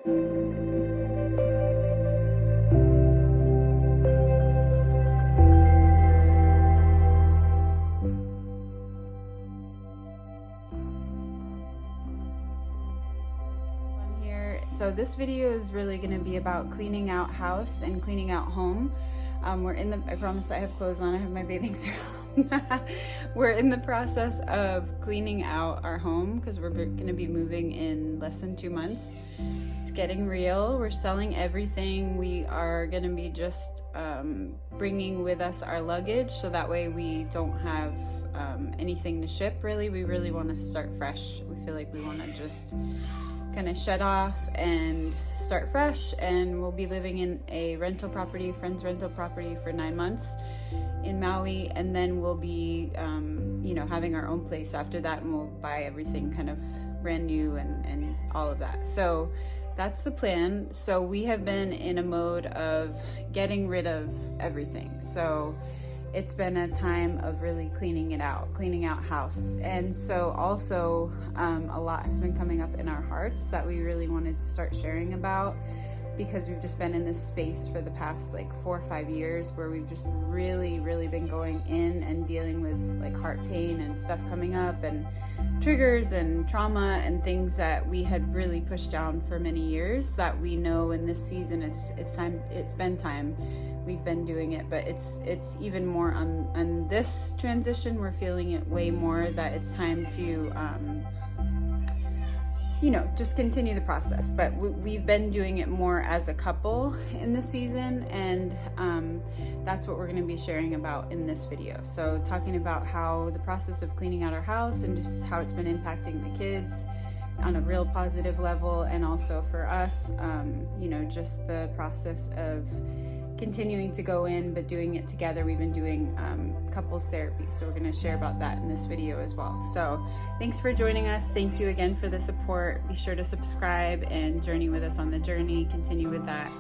So this video is really going to be about cleaning out house and cleaning out home. I promise I have clothes on, I have my bathing suit on. We're in the process of cleaning out our home because we're going to be moving in less than 2 months. It's getting real. We're selling everything. We are going to be just bringing with us our luggage, so that way we don't have anything to ship really. We really want to start fresh. We feel like we want to just kind of shut off and start fresh, and we'll be living in a rental property, friend's rental property, for 9 months in Maui, and then we'll be having our own place after that, and we'll buy everything kind of brand new and all of that. So that's the plan. So we have been in a mode of getting rid of everything. So it's been a time of really cleaning out house. And so also a lot has been coming up in our hearts that we really wanted to start sharing about, because we've just been in this space for the past like 4 or 5 years where we've just really been going in and dealing with like heart pain and stuff coming up and triggers and trauma and things that we had really pushed down for many years, that we know in this season it's been time. We've been doing it, but it's even more on this transition. We're feeling it way more, that it's time to just continue the process. But we've been doing it more as a couple in this season, and that's what we're going to be sharing about in this video. So talking about how the process of cleaning out our house and just how it's been impacting the kids on a real positive level, and also for us, just the process of continuing to go in, but doing it together. We've been doing couples therapy, so we're going to share about that in this video as well. So thanks for joining us. Thank you again for the support. Be sure to subscribe and journey with us on the journey. Continue with that.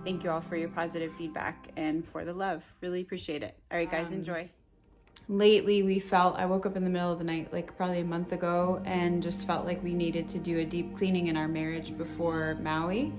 Thank you all for your positive feedback and for the love. Really appreciate it. All right, guys, enjoy. Lately, I woke up in the middle of the night, like probably a month ago, and just felt like we needed to do a deep cleaning in our marriage before Maui.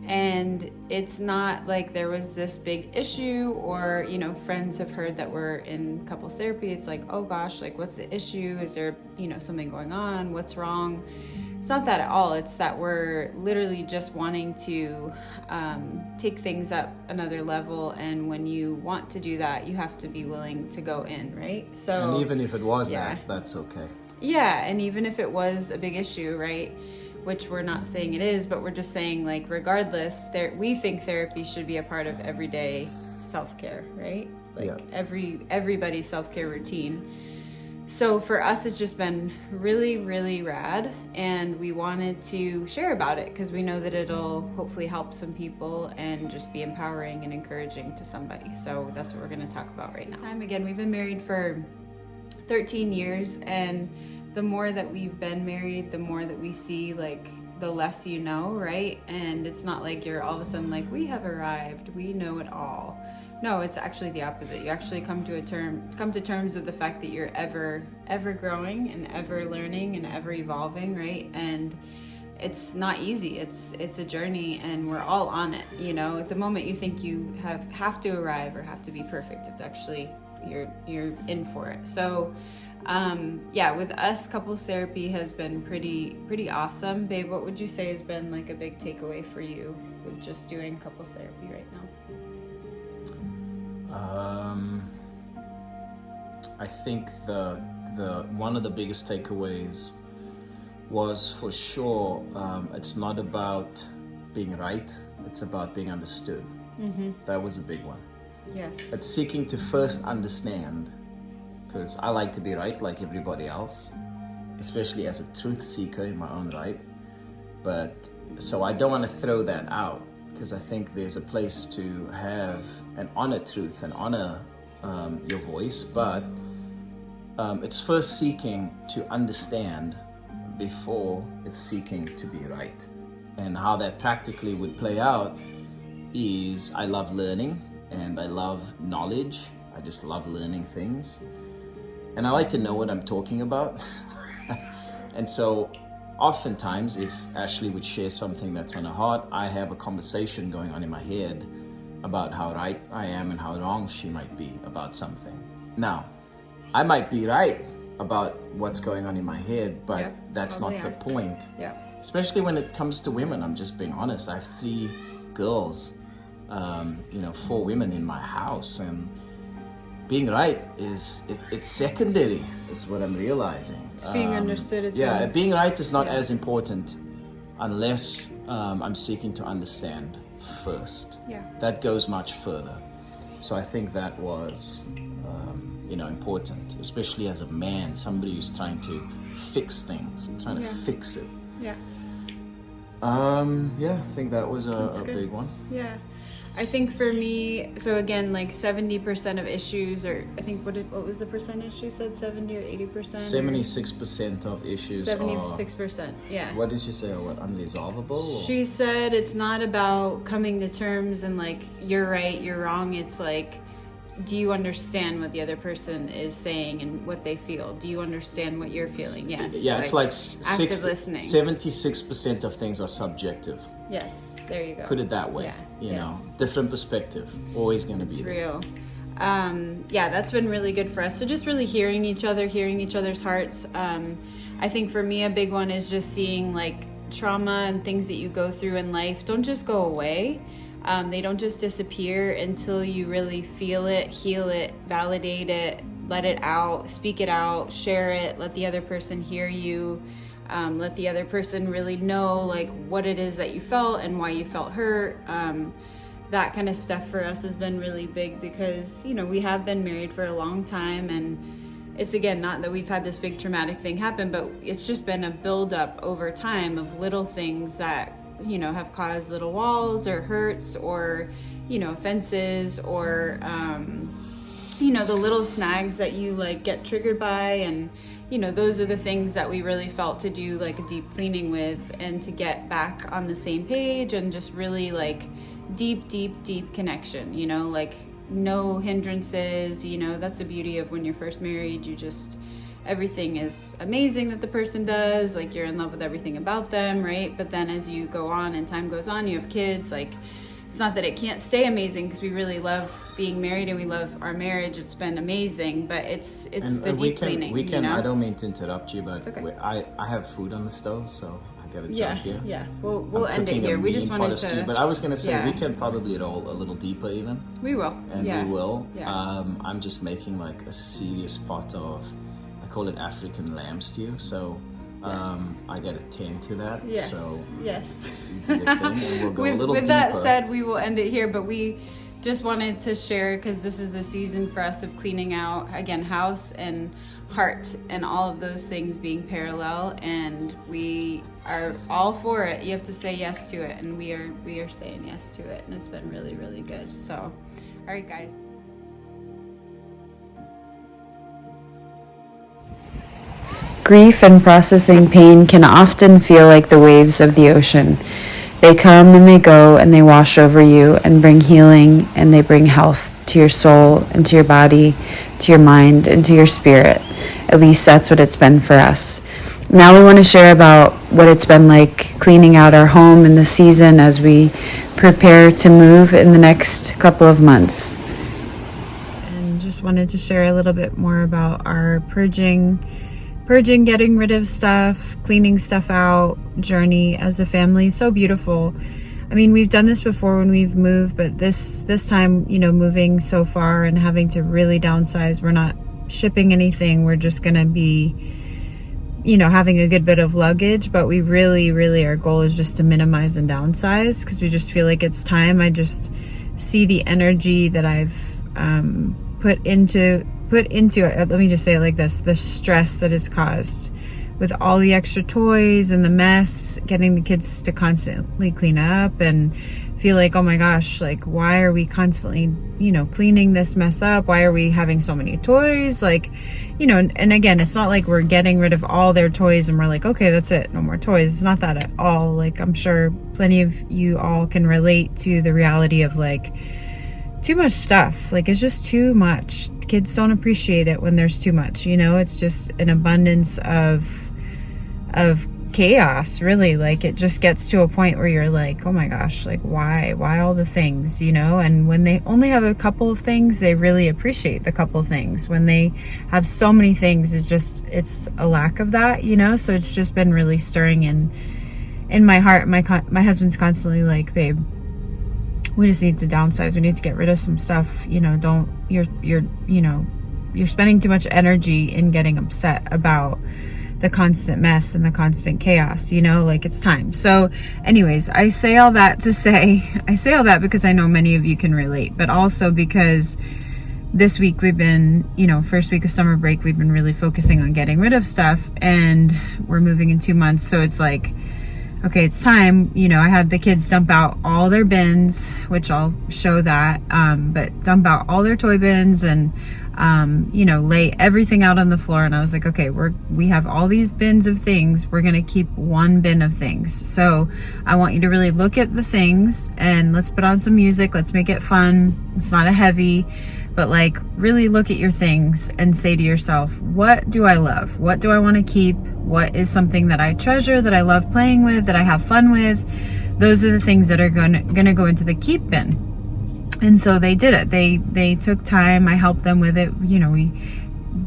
And it's not like there was this big issue, or friends have heard that we're in couples therapy. It's like, oh gosh, like what's the issue? Is there something going on? What's wrong? It's not that at all. It's that we're literally just wanting to take things up another level, and when you want to do that, you have to be willing to go in, right? So, and even if it was that's okay. Yeah, and even if it was a big issue, right? Which we're not saying it is, but we're just saying, like, regardless, we think therapy should be a part of everyday self-care, right? Like everybody's self-care routine. So for us, it's just been really rad, and we wanted to share about it because we know that it'll hopefully help some people and just be empowering and encouraging to somebody. So that's what we're going to talk about right now. Again, we've been married for 13 years, and the more that we've been married, the more that we see, like, the less you know, right? And it's not like you're all of a sudden like, we have arrived, we know it all. No, it's actually the opposite. You actually come to terms with the fact that you're ever growing and ever learning and ever evolving, right? And it's not easy. It's a journey, and we're all on it. At the moment you think you have to arrive or have to be perfect, it's actually you're in for it. So with us, couples therapy has been pretty awesome. Babe, what would you say has been like a big takeaway for you with just doing couples therapy right now? I think the one of the biggest takeaways was, for sure, it's not about being right, it's about being understood. Mm-hmm. That was a big one. Yes. It's seeking to first understand, because I like to be right like everybody else, especially as a truth seeker in my own right. But so I don't want to throw that out, because I think there's a place to have and honor truth and honor your voice, but it's first seeking to understand before it's seeking to be right. And how that practically would play out is, I love learning and I love knowledge. I just love learning things. And I like to know what I'm talking about. And so oftentimes if Ashley would share something that's on her heart, I have a conversation going on in my head about how right I am and how wrong she might be about something. Now, I might be right about what's going on in my head, but that's not the point. Yeah. Especially when it comes to women, I'm just being honest. I have 3 girls, 4 women in my house, and being right it's secondary. Is what I'm realizing. It's being understood as well. Yeah, being right is not as important unless I'm seeking to understand first. Yeah. That goes much further. So I think that was, important, especially as a man, somebody who's trying to fix things, trying to fix it. Yeah. I think that was a big one. Yeah. I think for me, so again, like 70% of issues, or I think what was the percentage she said, 70 or 80%? 76% of issues 76%, yeah. What did she say? What, unresolvable? Or? She said it's not about coming to terms and like, you're right, you're wrong. It's like, do you understand what the other person is saying and what they feel? Do you understand what you're feeling? Yes. Yeah, it's like active listening. 76% of things are subjective. Yes, there you go. Put it that way. Yeah. Different perspective. Always going to be there. Real. That's been really good for us. So just really hearing each other, hearing each other's hearts. I think for me, a big one is just seeing like trauma and things that you go through in life don't just go away. They don't just disappear until you really feel it, heal it, validate it, let it out, speak it out, share it, let the other person hear you. Let the other person really know like what it is that you felt and why you felt hurt. That kind of stuff for us has been really big because, we have been married for a long time, and it's, again, not that we've had this big traumatic thing happen, but it's just been a buildup over time of little things that, have caused little walls or hurts or, offenses or, the little snags that you like get triggered by. And, those are the things that we really felt to do like a deep cleaning with and to get back on the same page and just really like deep connection, like no hindrances. That's the beauty of when you're first married. Everything is amazing that the person does, like you're in love with everything about them, right? But then as you go on and time goes on, you have kids, like it's not that it can't stay amazing because we really love being married and we love our marriage. It's been amazing, but it's the deep cleaning. I don't mean to interrupt you, but okay. I have food on the stove, so I gotta jump here. Yeah, we'll end it here. We just wanted to stew, but I was gonna say we can probably roll a little deeper even. We will. And we will. Yeah. I'm just making like a serious pot of, I call it African lamb stew, so I gotta tend to that. Yes. So yes. You do your thing, and we'll go a little with deeper. That said, we will end it here, but we just wanted to share because this is a season for us of cleaning out, again, house and heart and all of those things being parallel, and we are all for it. You have to say yes to it, and we are saying yes to it, and it's been really, really good. So, all right, guys. Grief and processing pain can often feel like the waves of the ocean. They come and they go and they wash over you and bring healing and they bring health to your soul and to your body, to your mind and to your spirit. At least that's what it's been for us. Now we want to share about what it's been like cleaning out our home in the season as we prepare to move in the next couple of months. And just wanted to share a little bit more about our purging, getting rid of stuff, cleaning stuff out journey as a family. So beautiful. I mean, we've done this before when we've moved, but this time, moving so far and having to really downsize, we're not shipping anything. We're just going to be, having a good bit of luggage, but we really, our goal is just to minimize and downsize because we just feel like it's time. I just see the energy that I've put into it. Let me just say it like this: the stress that is caused with all the extra toys and the mess, getting the kids to constantly clean up and feel like, oh my gosh, like why are we constantly, cleaning this mess up? Why are we having so many toys? Like, and again, it's not like we're getting rid of all their toys and we're like, okay, that's it, no more toys. It's not that at all. Like, I'm sure plenty of you all can relate to the reality of like too much stuff. Like, it's just too much. Kids don't appreciate it when there's too much, it's just an abundance of chaos, really. Like, it just gets to a point where you're like, oh my gosh, like, why all the things, you know? And when they only have a couple of things, they really appreciate the couple of things. When they have so many things, it's a lack of that, you know? So it's just been really stirring in my heart. My husband's constantly like, babe, we just need to downsize. We need to get rid of some stuff. You know, you're spending too much energy in getting upset about the constant mess and the constant chaos, you know, like, it's time. So anyways, I say all that because I know many of you can relate, but also because this week we've been, you know, first week of summer break, we've been really focusing on getting rid of stuff, and we're moving in 2 months. So it's like, okay, it's time. You know, I had the kids dump out all their bins, which I'll show that, but dump out all their toy bins and, you know, lay everything out on the floor. And I was like, okay, we have all these bins of things. We're going to keep one bin of things. So I want you to really look at the things, and let's put on some music. Let's make it fun. It's not a heavy, but like, really look at your things and say to yourself, what do I love? What do I want to keep? What is something that I treasure, that I love playing with, that I have fun with? Those are the things that are going to go into the keep bin. And so they did it. They took time. I helped them with it. You know, we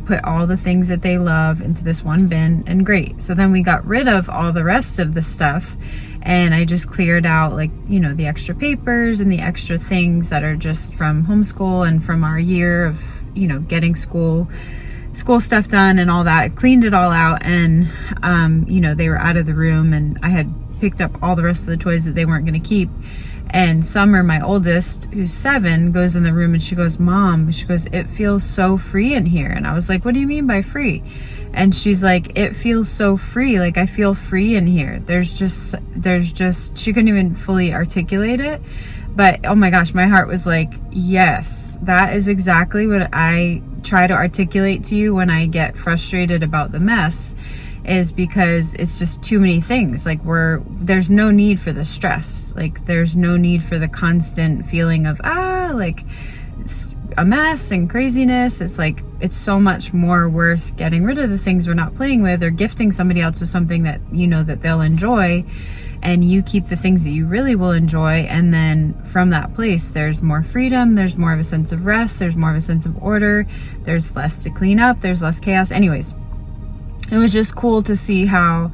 put all the things that they love into this one bin, and great. So then we got rid of all the rest of the stuff, and I just cleared out, like, you know, the extra papers and the extra things that are just from homeschool and from our year of, you know, getting school stuff done and all that. I cleaned it all out, and you know, they were out of the room, and I had picked up all the rest of the toys that they weren't going to keep. And Summer, my oldest, who's 7, goes in the room and she goes, Mom, she goes, it feels so free in here. And I was like, what do you mean by free? And she's like, it feels so free. Like, I feel free in here. There's just, she couldn't even fully articulate it. But oh my gosh, my heart was like, yes, that is exactly what I try to articulate to you when I get frustrated about the mess, is because it's just too many things. Like, there's no need for the stress. Like, there's no need for the constant feeling of, like, a mess and craziness. It's like, it's so much more worth getting rid of the things we're not playing with, or gifting somebody else with something that you know that they'll enjoy, and you keep the things that you really will enjoy. And then from that place, there's more freedom, there's more of a sense of rest, there's more of a sense of order, there's less to clean up, there's less chaos. Anyways, it was just cool to see how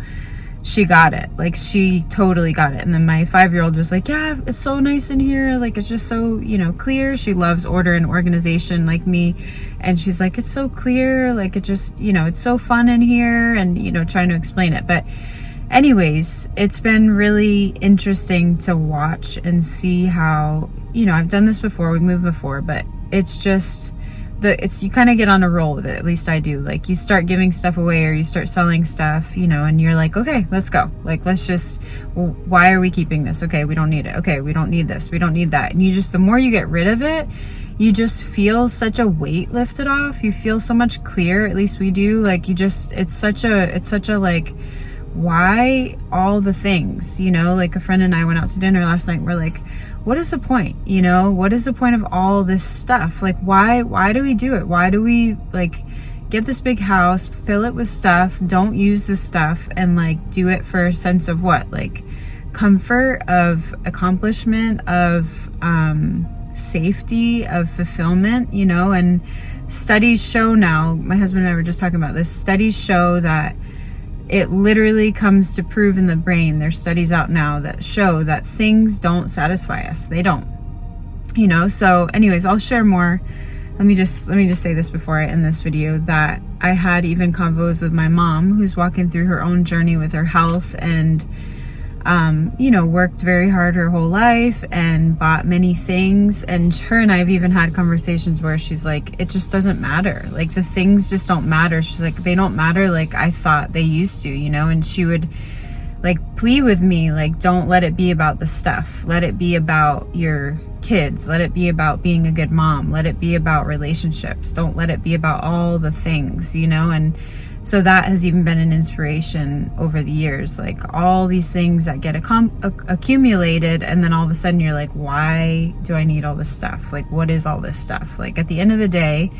she got it. Like, she totally got it. And then my 5-year-old was like, yeah, it's so nice in here. Like, it's just so, you know, clear. She loves order and organization like me. And she's like, it's so clear. Like, it just, you know, it's so fun in here. And, you know, trying to explain it. But anyways, it's been really interesting to watch and see how, you know, I've done this before. We've moved before, but it's just, you kind of get on a roll with it. At least I do. Like, you start giving stuff away, or you start selling stuff, you know, and you're like, okay, let's go. Like, let's just, well, why are we keeping this? Okay, we don't need it. Okay, we don't need this. We don't need that. And you just, the more you get rid of it, you just feel such a weight lifted off. You feel so much clearer. At least we do. Like, you just, it's such a like, why all the things, you know? Like, a friend and I went out to dinner last night. We're like, what is the point? You know, what is the point of all this stuff? Like, why do we do it? Why do we, like, get this big house, fill it with stuff, don't use this stuff, and, like, do it for a sense of what? Like, comfort, of accomplishment, of safety, of fulfillment, you know? And studies show now, my husband and I were just talking about this, studies show that it literally comes to prove in the brain. There's studies out now that show that things don't satisfy us. They don't, you know? So anyways, I'll share more. Let me just say this before I end this video, that I had even convos with my mom, who's walking through her own journey with her health, and you know, worked very hard her whole life and bought many things. And her and I have even had conversations where she's like, it just doesn't matter. Like, the things just don't matter. She's like, they don't matter like I thought they used to, you know? And she would, like, plead with me, like, don't let it be about the stuff. Let it be about your kids. Let it be about being a good mom. Let it be about relationships. Don't let it be about all the things, you know? And so that has even been an inspiration over the years, like, all these things that get accumulated, and then all of a sudden you're like, why do I need all this stuff? Like, what is all this stuff? Like, at the end of the day,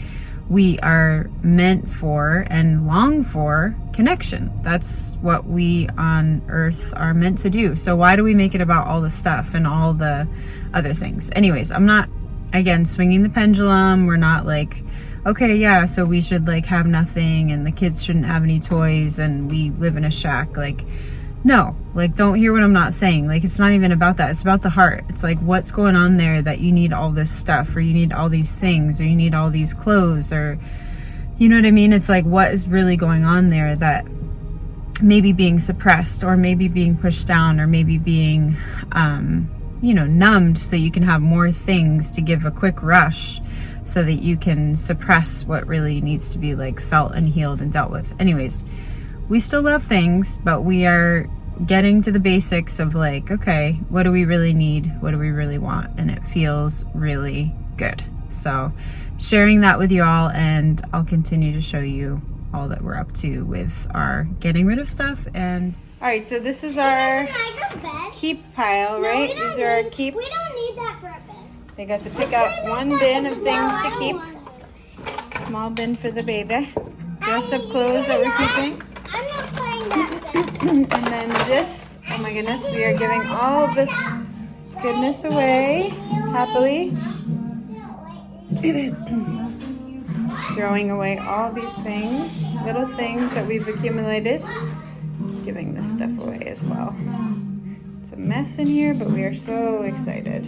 we are meant for and long for connection. That's what we on earth are meant to do. So why do we make it about all the stuff and all the other things? Anyways, I'm not, again, swinging the pendulum. We're not like, okay, yeah, so we should like have nothing and the kids shouldn't have any toys and we live in a shack. Like, no, like, don't hear what I'm not saying. Like, it's not even about that. It's about the heart. It's like, what's going on there that you need all this stuff, or you need all these things, or you need all these clothes, or, you know what I mean? It's like, what is really going on there that maybe being suppressed, or maybe being pushed down, or maybe being, you know, numbed so you can have more things to give a quick rush so that you can suppress what really needs to be like felt and healed and dealt with. Anyways, we still love things, but we are getting to the basics of like, okay, what do we really need? What do we really want? And it feels really good. So sharing that with you all, and I'll continue to show you all that we're up to with our getting rid of stuff. And all right, so this is our keep pile, right? These are our keeps. We don't need that for a bin. They got to pick out one bin of things to keep. Small bin for the baby. Dress up clothes that we're keeping. I'm not playing that bin. And then this, oh my goodness, we are giving all of this goodness away happily. Throwing away all these things, little things that we've accumulated. Giving this stuff away as well. It's a mess in here, but we are so excited.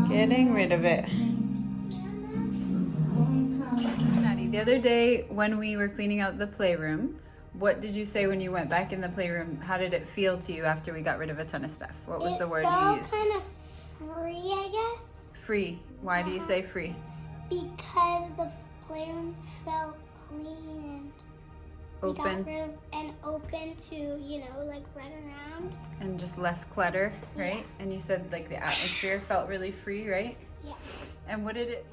Getting rid of it. The other day when we were cleaning out the playroom, what did you say when you went back in the playroom? How did it feel to you after we got rid of a ton of stuff? What was the word you used? It felt kind of free, I guess. Free. Why do you say free? Because the playroom felt clean and we got Open. rid of, and open to, you know, like run around. And just less clutter, right? And you said like the atmosphere felt really free, right? Yeah. And what did it...